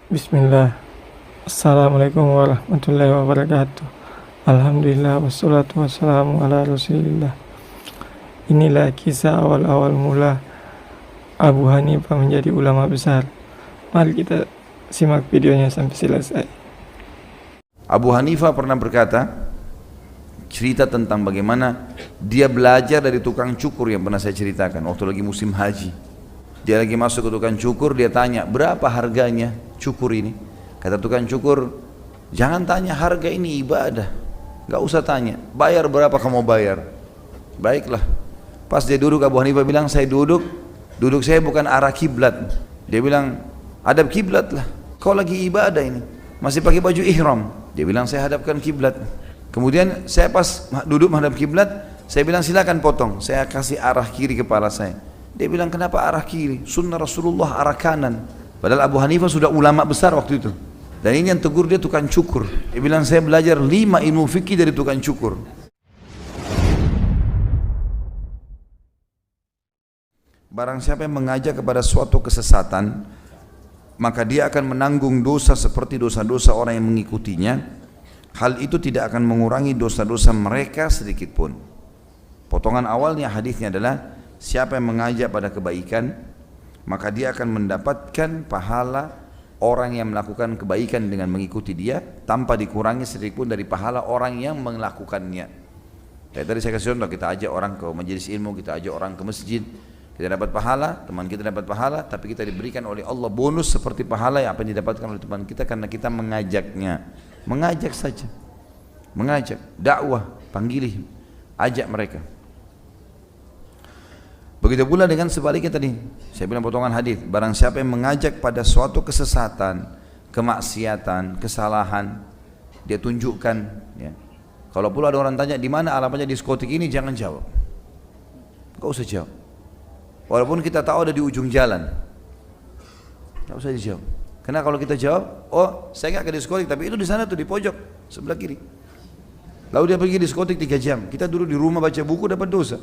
Bismillah. Assalamualaikum warahmatullahi wabarakatuh. Alhamdulillah wassalatu wassalamu ala rasulillah. Inilah kisah awal-awal mula Abu Hanifah menjadi ulama besar. Mari kita simak videonya sampai selesai. Abu Hanifah pernah berkata, cerita tentang bagaimana dia belajar dari tukang cukur yang pernah saya ceritakan waktu lagi musim haji. Dia lagi masuk ke tukang cukur, dia tanya, berapa harganya cukur ini? Kata tukang cukur, jangan tanya harga, ini ibadah, gak usah tanya, bayar berapa kamu bayar. Baiklah. Pas dia duduk, Abu Hanifah bilang, saya duduk saya bukan arah kiblat. Dia bilang, hadap kiblat lah, kau lagi ibadah ini, masih pakai baju ihram. Dia bilang, saya hadapkan kiblat. Kemudian saya pas duduk menghadap kiblat, saya bilang silakan potong, saya kasih arah kiri kepala saya. Dia bilang, kenapa arah kiri? Sunnah Rasulullah arah kanan. Padahal Abu Hanifah sudah ulama besar waktu itu. Dan ini yang tegur dia tukang cukur. Dia bilang, saya belajar 5 ilmu fikih dari tukang cukur. Barang siapa yang mengajak kepada suatu kesesatan, maka dia akan menanggung dosa seperti dosa-dosa orang yang mengikutinya. Hal itu tidak akan mengurangi dosa-dosa mereka sedikit pun. Potongan awalnya hadisnya adalah, siapa yang mengajak pada kebaikan, maka dia akan mendapatkan pahala orang yang melakukan kebaikan dengan mengikuti dia, tanpa dikurangi sedikit pun dari pahala orang yang melakukannya. Kayak tadi saya kasih contoh, kita ajak orang ke majelis ilmu, kita ajak orang ke masjid, kita dapat pahala, teman kita dapat pahala, tapi kita diberikan oleh Allah bonus seperti pahala yang apa yang didapatkan oleh teman kita karena kita mengajaknya. Mengajak saja, mengajak, dakwah, panggil, ajak mereka. Begitu pula dengan sebaliknya tadi, saya bilang potongan hadis, barang siapa yang mengajak pada suatu kesesatan, kemaksiatan, kesalahan, dia tunjukkan. Ya. Kalau pula ada orang tanya di mana alamatnya diskotik ini, jangan jawab, gak usah jawab. Walaupun kita tahu ada di ujung jalan, gak usah dijawab. Karena kalau kita jawab, oh saya nggak ke diskotik, tapi itu di sana tuh di pojok sebelah kiri. Lalu dia pergi diskotik 3 jam, kita duduk di rumah baca buku dapat dosa.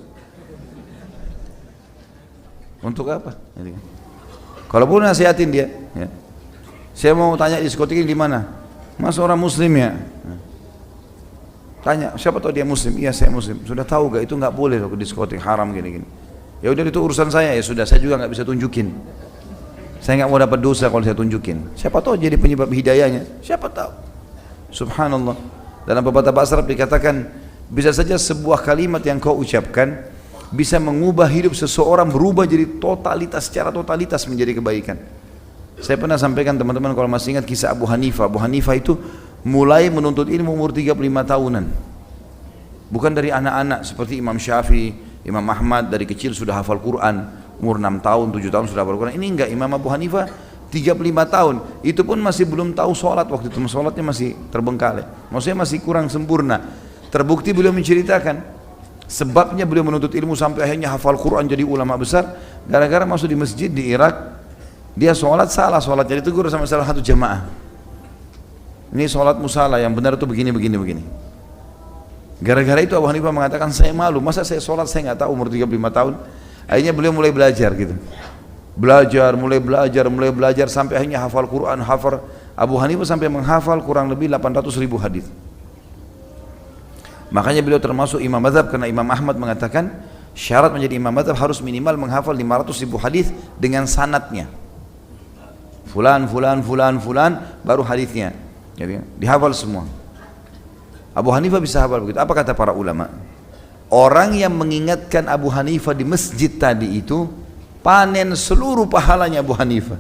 Untuk apa? Kalaupun nasihatin dia, ya. Saya mau tanya diskotik ini di mana? Mas orang muslim ya? Tanya, siapa tahu dia muslim? Iya saya muslim. Sudah tahu gak itu nggak boleh loh ke diskotik, haram gini-gini. Ya udah itu urusan saya, ya sudah, saya juga nggak bisa tunjukin. Saya nggak mau dapat dosa kalau saya tunjukin. Siapa tahu jadi penyebab hidayahnya? Siapa tahu? Subhanallah. Dalam pepatah bahasa Arab dikatakan, bisa saja sebuah kalimat yang kau ucapkan bisa mengubah hidup seseorang, berubah jadi totalitas, secara totalitas menjadi kebaikan. Saya pernah sampaikan teman-teman kalau masih ingat kisah Abu Hanifah. Abu Hanifah itu mulai menuntut ilmu umur 35 tahunan. Bukan dari anak-anak seperti Imam Syafi'i, Imam Ahmad dari kecil sudah hafal Quran. Umur 6 tahun, 7 tahun sudah hafal Quran. Ini enggak, Imam Abu Hanifah 35 tahun. Itu pun masih belum tahu sholat waktu itu. Sholatnya masih terbengkalai. Maksudnya masih kurang sempurna. Terbukti beliau menceritakan sebabnya beliau menuntut ilmu sampai akhirnya hafal Quran jadi ulama besar. Gara-gara masuk di masjid di Irak, dia sholat salah sholat. Jadi tegur sama salah satu jamaah. Ini sholatmu salah, yang benar itu begini. Gara-gara itu Abu Hanifah mengatakan, saya malu. Masa saya sholat saya nggak tahu umur 35 tahun. Akhirnya beliau mulai belajar gitu. Mulai belajar sampai akhirnya hafal Quran, hafal. Abu Hanifah sampai menghafal kurang lebih 800.000 hadis. Makanya beliau termasuk imam mazhab karena Imam Ahmad mengatakan syarat menjadi imam mazhab harus minimal menghafal 500.000 hadis dengan sanadnya. Fulan baru hadisnya. Jadi dihafal semua. Abu Hanifah bisa hafal begitu. Apa kata para ulama? Orang yang mengingatkan Abu Hanifah di masjid tadi itu panen seluruh pahalanya Abu Hanifah.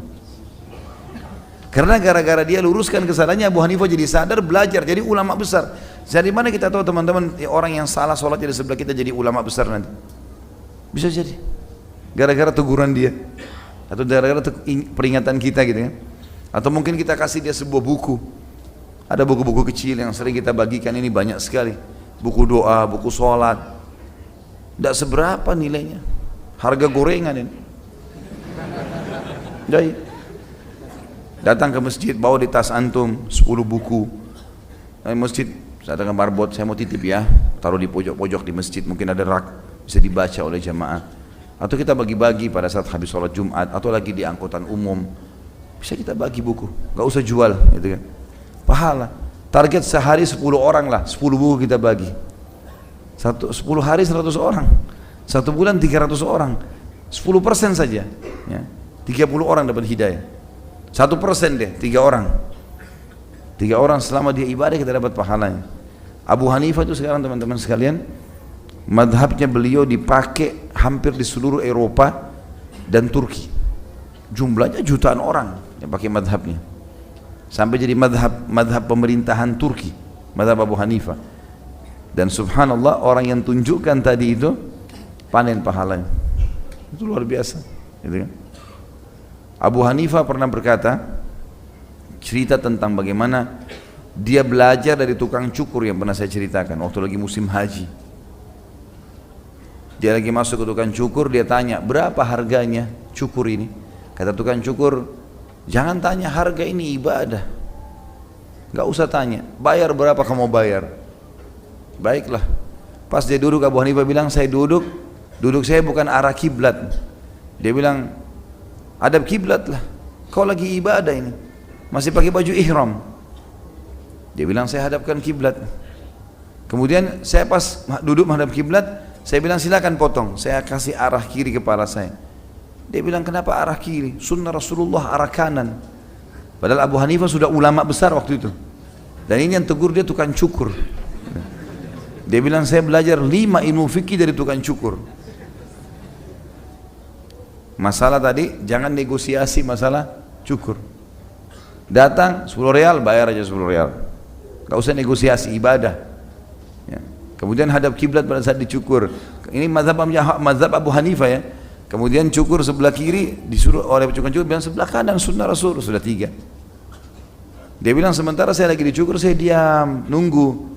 Karena gara-gara dia luruskan kesalahannya, Abu Hanifah jadi sadar, belajar, jadi ulama besar. Dari mana kita tahu teman-teman orang yang salah sholatnya di sebelah kita jadi ulama besar nanti? Bisa jadi gara-gara teguran dia, atau gara-gara peringatan kita gitu kan. Atau mungkin kita kasih dia sebuah buku. Ada buku-buku kecil yang sering kita bagikan, ini banyak sekali. Buku doa, buku sholat. Tidak seberapa nilainya, harga gorengan ini. Jadi datang ke masjid, bawa di tas antum 10 buku. Masjid, saya datang ke marbot, saya mau titip ya, taruh di pojok-pojok di masjid, mungkin ada rak, bisa dibaca oleh jamaah. Atau kita bagi-bagi pada saat habis sholat Jumat, atau lagi di angkutan umum. Bisa kita bagi buku, nggak usah jual, gitu kan. Pahala. Target sehari 10 orang lah, 10 buku kita bagi. 10 hari 100 orang, 1 bulan 300 orang, 10% saja, ya. 30 orang dapat hidayah. 1% deh, 3 orang. 3 orang selama dia ibadah kita dapat pahalanya. Abu Hanifah itu sekarang teman-teman sekalian, madhabnya beliau dipakai hampir di seluruh Eropa dan Turki. Jumlahnya jutaan orang yang pakai madhabnya. Sampai jadi madhab pemerintahan Turki, madhab Abu Hanifah. Dan subhanallah orang yang tunjukkan tadi itu panen pahalanya. Itu luar biasa, gitu kan? Abu Hanifah pernah berkata, cerita tentang bagaimana dia belajar dari tukang cukur yang pernah saya ceritakan waktu lagi musim haji. Dia lagi masuk ke tukang cukur, dia tanya, berapa harganya cukur ini? Kata tukang cukur, jangan tanya harga, ini ibadah. Gak usah tanya, bayar berapa kamu bayar? Baiklah. Pas dia duduk, Abu Hanifah bilang, saya duduk saya bukan arah kiblat. Dia bilang, hadap kiblat lah, kau lagi ibadah ini, masih pakai baju ihram. Dia bilang, saya hadapkan kiblat. Kemudian saya pas duduk menghadap kiblat, saya bilang silakan potong, saya kasih arah kiri kepala saya. Dia bilang, kenapa arah kiri? Sunnah Rasulullah arah kanan. Padahal Abu Hanifah sudah ulama besar waktu itu. Dan ini yang tegur dia tukang cukur. Dia bilang, saya belajar 5 ilmu fikih dari tukang cukur. Masalah tadi, jangan negosiasi masalah cukur. Datang 10 rial, bayar aja 10 rial. Gak usah negosiasi, ibadah. Ya. Kemudian hadap kiblat pada saat dicukur. Ini mazhab Abu Hanifah ya. Kemudian cukur sebelah kiri, disuruh oleh tukang cukur bilang sebelah kanan, sunnah Rasul, sudah 3. Dia bilang sementara saya lagi dicukur, saya diam, nunggu.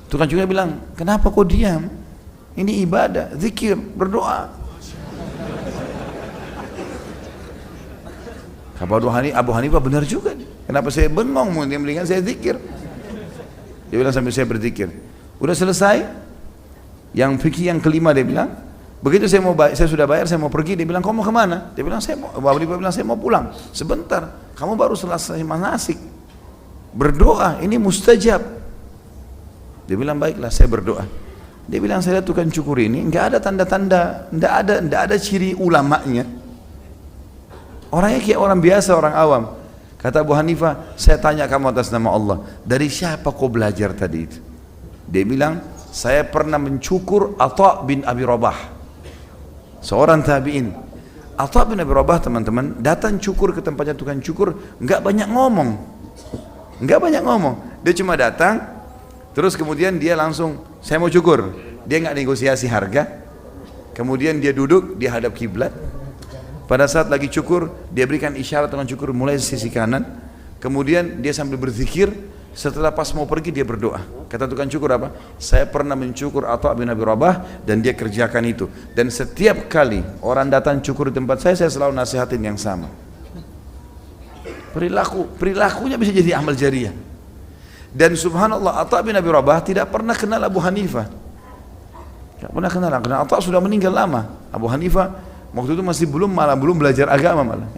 Tukang cukur bilang, kenapa kau diam? Ini ibadah, zikir, berdoa. Abu Hanifah benar juga. Kenapa saya bengong? Dia mendingan saya zikir. Dia bilang sambil saya berzikir. Udah selesai, yang fikih yang kelima dia bilang, begitu saya sudah bayar, saya mau pergi, dia bilang, kamu mau kemana? Dia bilang, Abu Hanifah bilang, saya mau pulang. Sebentar, kamu baru selesai manasik. Berdoa, ini mustajab. Dia bilang, baiklah, saya berdoa. Dia bilang, saya lihat tukang cukur ini, enggak ada tanda-tanda, enggak ada ciri ulamanya. Orangnya kayak orang biasa, orang awam. Kata Abu Hanifah, saya tanya kamu atas nama Allah, dari siapa kau belajar tadi itu? Dia bilang, saya pernah mencukur Atha bin Abi Rabah, seorang tabi'in. Atha bin Abi Rabah teman-teman datang cukur ke tempatnya tukang cukur, nggak banyak ngomong, dia cuma datang, terus kemudian dia langsung, saya mau cukur, dia nggak negosiasi harga, kemudian dia duduk, dia hadap kiblat. Pada saat lagi cukur, dia berikan isyarat dengan cukur mulai sisi kanan, kemudian dia sambil berzikir. Setelah pas mau pergi dia berdoa. Kata tukang cukur apa? Saya pernah mencukur Atha bin Abi Rabah dan dia kerjakan itu. Dan setiap kali orang datang cukur di tempat saya selalu nasihatin yang sama. Perilakunya bisa jadi amal jariah. Dan subhanallah, Atha bin Abi Rabah tidak pernah kenal Abu Hanifah. Tidak pernah kenal, karena Atha sudah meninggal lama. Abu Hanifah waktu itu masih belum belajar agama malah.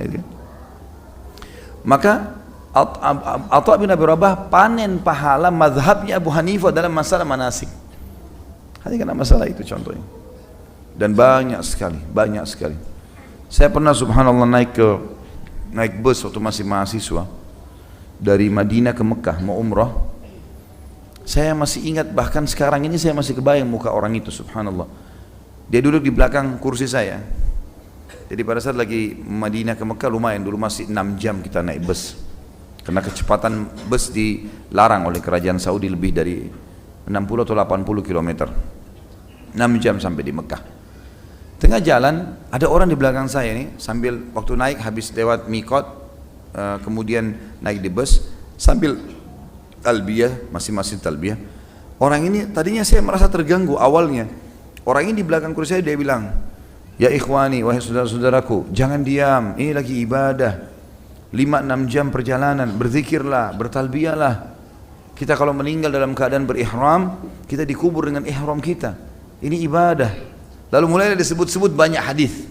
Maka Atha bin Abi Rabah panen pahala mazhabnya Abu Hanifah dalam masalah manasik. Hanya karena masalah itu contohnya. Dan banyak sekali. Saya pernah subhanallah naik bus waktu masih mahasiswa dari Madinah ke Mekah mau umrah. Saya masih ingat, bahkan sekarang ini saya masih kebayang muka orang itu, subhanallah. Dia duduk di belakang kursi saya. Jadi pada saat lagi Madinah ke Mekah lumayan, dulu masih 6 jam kita naik bus. Karena kecepatan bus dilarang oleh kerajaan Saudi lebih dari 60 atau 80 km. 6 jam sampai di Mekah. Tengah jalan ada orang di belakang saya nih, sambil waktu naik habis lewat mikot, kemudian naik di bus sambil talbiyah, masing-masing talbiyah. Orang ini tadinya saya merasa terganggu awalnya. Orang ini di belakang kursi saya, dia bilang, ya ikhwani, wahai saudara-saudaraku, jangan diam, ini lagi ibadah. 5-6 jam perjalanan, berzikirlah, bertalbiyahlah. Kita kalau meninggal dalam keadaan berihram, kita dikubur dengan ihram kita. Ini ibadah. Lalu mulai disebut-sebut banyak hadis.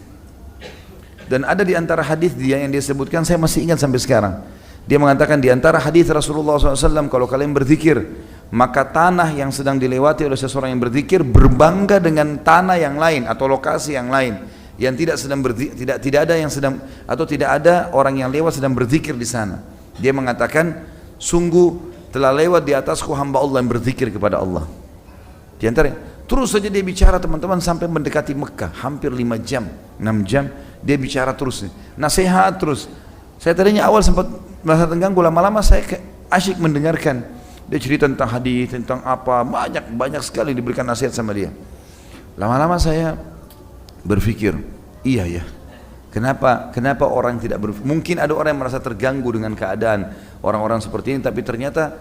Dan ada di antara hadis dia yang dia sebutkan, saya masih ingat sampai sekarang. Dia mengatakan di antara hadis Rasulullah SAW, kalau kalian berzikir, maka tanah yang sedang dilewati oleh seseorang yang berzikir berbangga dengan tanah yang lain atau lokasi yang lain yang tidak sedang tidak ada yang sedang atau tidak ada orang yang lewat sedang berzikir di sana. Dia mengatakan, sungguh telah lewat di atasku hamba Allah yang berzikir kepada Allah. Di antara terus saja dia bicara teman-teman sampai mendekati Mekah, hampir 5 jam, 6 jam dia bicara terus, nasihat terus. Saya tadinya awal sempat merasa terganggu, lama-lama saya asyik mendengarkan. Dia cerita tentang hadis, tentang apa, banyak sekali diberikan nasihat sama dia. Lama-lama saya berpikir, iya ya, kenapa orang tidak berpikir? Mungkin ada orang yang merasa terganggu dengan keadaan orang-orang seperti ini, tapi ternyata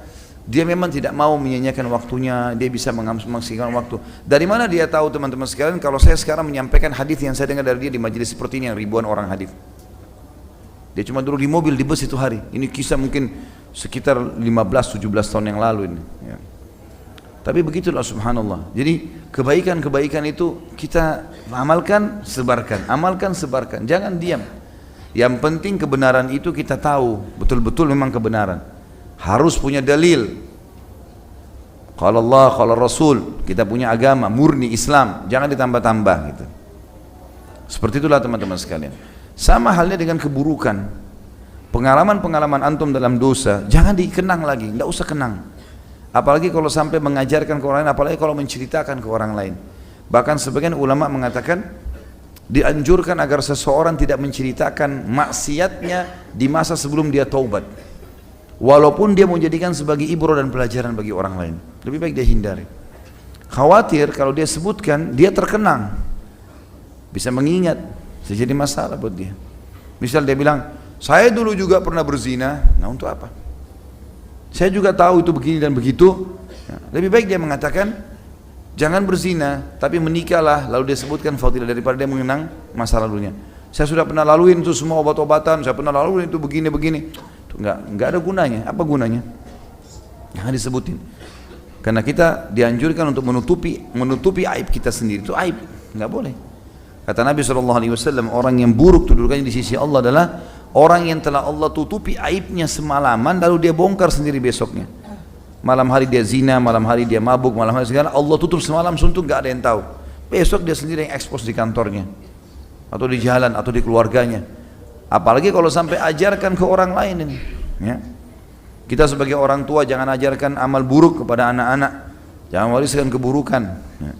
dia memang tidak mau menyia-nyiakan waktunya, dia bisa memaksimalkan waktu. Dari mana dia tahu teman-teman sekalian kalau saya sekarang menyampaikan hadis yang saya dengar dari dia di majelis seperti ini yang ribuan orang hadis. Dia cuma duduk di mobil, di bus itu hari. Ini kisah mungkin sekitar 15-17 tahun yang lalu ini. Ya. Tapi begitulah subhanallah. Jadi kebaikan-kebaikan itu kita amalkan, sebarkan. Amalkan, sebarkan. Jangan diam. Yang penting kebenaran itu kita tahu. Betul-betul memang kebenaran. Harus punya dalil. Kalau Allah, kalau Rasul, kita punya agama murni Islam, jangan ditambah-tambah gitu. Seperti itulah teman-teman sekalian. Sama halnya dengan keburukan. Pengalaman-pengalaman antum dalam dosa jangan dikenang lagi, tidak usah kenang. Apalagi kalau sampai mengajarkan ke orang lain, apalagi kalau menceritakan ke orang lain. Bahkan sebagian ulama mengatakan dianjurkan agar seseorang tidak menceritakan maksiatnya di masa sebelum dia taubat. Walaupun dia menjadikan sebagai ibrah dan pelajaran bagi orang lain, lebih baik dia hindari. Khawatir kalau dia sebutkan, dia terkenang, bisa mengingat, bisa jadi masalah buat dia. Misal dia bilang, saya dulu juga pernah berzina, nah untuk apa? Saya juga tahu itu begini dan begitu. Lebih baik dia mengatakan, jangan berzina, tapi menikahlah, lalu dia sebutkan fadilah daripada dia mengenang masa lalunya. Saya sudah pernah laluin itu semua obat-obatan, saya pernah laluin itu begini-begini. Enggak ada gunanya. Apa gunanya? Jangan disebutin. Karena kita dianjurkan untuk menutupi aib kita sendiri. Itu aib, enggak boleh. Kata Nabi SAW, orang yang buruk kedudukannya di sisi Allah adalah orang yang telah Allah tutupi aibnya semalaman, lalu dia bongkar sendiri besoknya. Malam hari dia zina, malam hari dia mabuk, malam hari segala, Allah tutup semalam suntuk, enggak ada yang tahu. Besok dia sendiri yang ekspos di kantornya, atau di jalan, atau di keluarganya. Apalagi kalau sampai ajarkan ke orang lain ini, ya. Kita sebagai orang tua jangan ajarkan amal buruk kepada anak-anak, jangan wariskan keburukan, ya.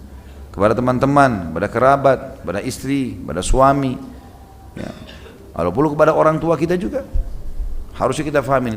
Kepada teman-teman, kepada kerabat, kepada istri, kepada suami, ya. Walaupun kepada orang tua kita juga harusnya kita fahami.